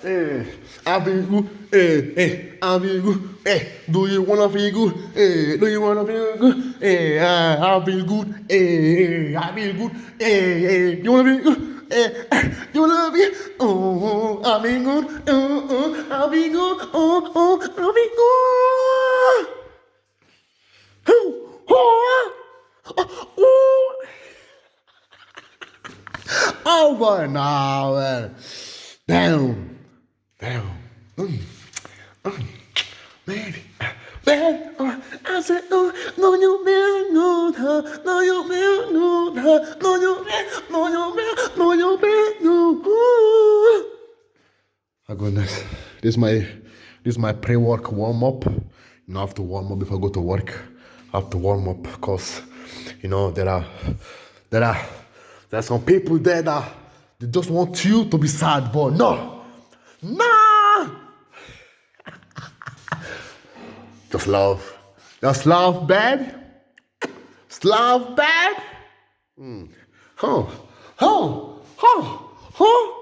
I feel good. I feel good. Do you wanna feel good? Do you wanna feel good? I feel good. I feel good. You wanna feel good? You wanna feel? Oh, I feel good. I feel good. I feel good. Oh boy, nah, man. Damn. Damn. Man. Man. I said, no, you man, no, no, you man, no, no, you man, no, you man, no, you man, no. I go next. This is my pre-work warm-up. I have to warm up before I go to work. I have to warm up because there are some people there that they just want you to be sad, but no. No! Just love. Just love, babe. Just love, babe. Huh. Huh. Huh. Huh.